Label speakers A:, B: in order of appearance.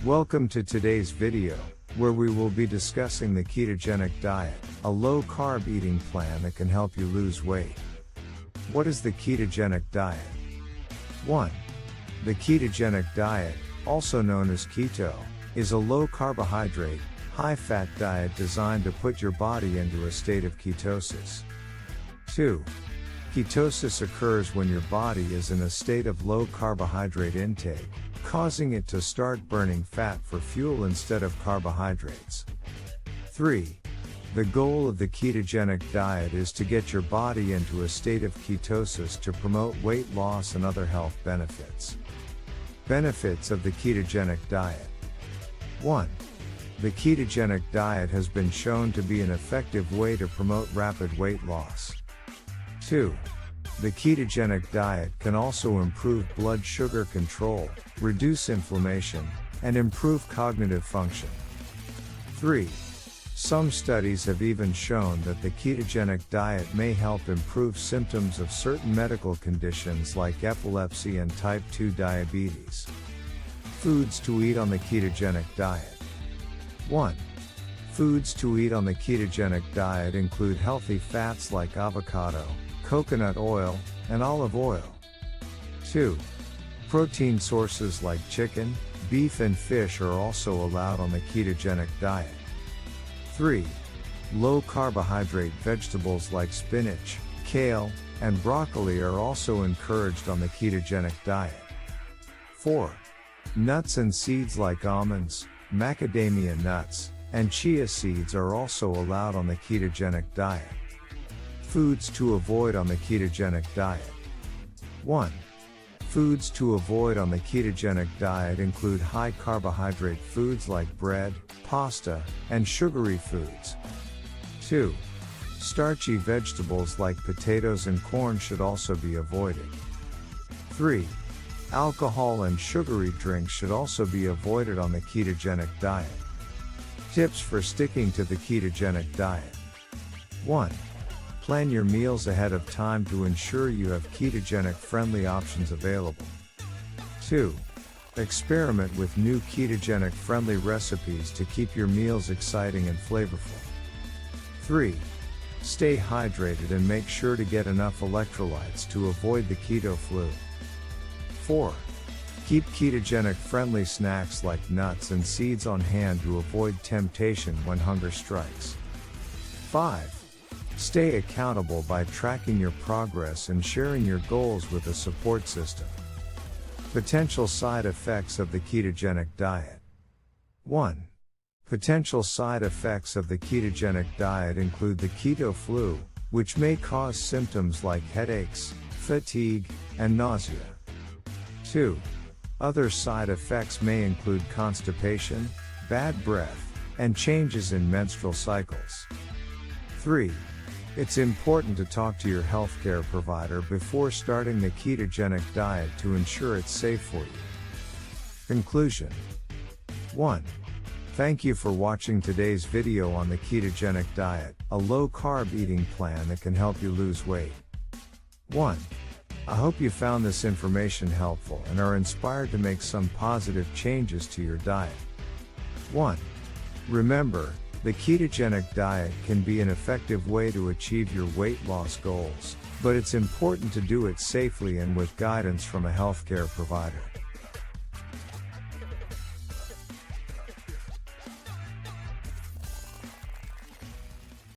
A: Welcome to today's video, where we will be discussing the ketogenic diet, a low-carb eating plan that can help you lose weight. What is the ketogenic diet? 1. The ketogenic diet, also known as keto, is a low-carbohydrate, high-fat diet designed to put your body into a state of ketosis. 2. Ketosis occurs when your body is in a state of low carbohydrate intake, causing it to start burning fat for fuel instead of carbohydrates. 3. The goal of the ketogenic diet is to get your body into a state of ketosis to promote weight loss and other health benefits. Benefits of the ketogenic diet. 1. The ketogenic diet has been shown to be an effective way to promote rapid weight loss. 2. The ketogenic diet can also improve blood sugar control, reduce inflammation, and improve cognitive function. 3. Some studies have even shown that the ketogenic diet may help improve symptoms of certain medical conditions like epilepsy and type 2 diabetes. Foods to eat on the ketogenic diet. 1. Foods to eat on the ketogenic diet include healthy fats like avocado, coconut oil, and olive oil. 2. Protein sources like chicken, beef and fish are also allowed on the ketogenic diet. 3. Low carbohydrate vegetables like spinach, kale, and broccoli are also encouraged on the ketogenic diet. 4. Nuts and seeds like almonds, macadamia nuts, and chia seeds are also allowed on the ketogenic diet. Foods to avoid on the ketogenic diet. 1. Foods to avoid on the ketogenic diet include high carbohydrate foods like bread, pasta, and sugary foods. 2. Starchy vegetables like potatoes and corn should also be avoided. 3. Alcohol and sugary drinks should also be avoided on the ketogenic diet. Tips for sticking to the ketogenic diet. 1. Plan your meals ahead of time to ensure you have ketogenic-friendly options available. 2. Experiment with new ketogenic-friendly recipes to keep your meals exciting and flavorful. 3. Stay hydrated and make sure to get enough electrolytes to avoid the keto flu. 4. Keep ketogenic-friendly snacks like nuts and seeds on hand to avoid temptation when hunger strikes. 5. Stay accountable by tracking your progress and sharing your goals with a support system. Potential side effects of the ketogenic diet. 1. Potential side effects of the ketogenic diet include the keto flu, which may cause symptoms like headaches, fatigue, and nausea. 2. Other side effects may include constipation, bad breath, and changes in menstrual cycles. 3. It's important to talk to your healthcare provider before starting the ketogenic diet to ensure it's safe for you. Conclusion. 1. Thank you for watching today's video on the ketogenic diet, a low-carb eating plan that can help you lose weight. 1. I hope you found this information helpful and are inspired to make some positive changes to your diet. 1. Remember, the ketogenic diet can be an effective way to achieve your weight loss goals, but it's important to do it safely and with guidance from a healthcare provider.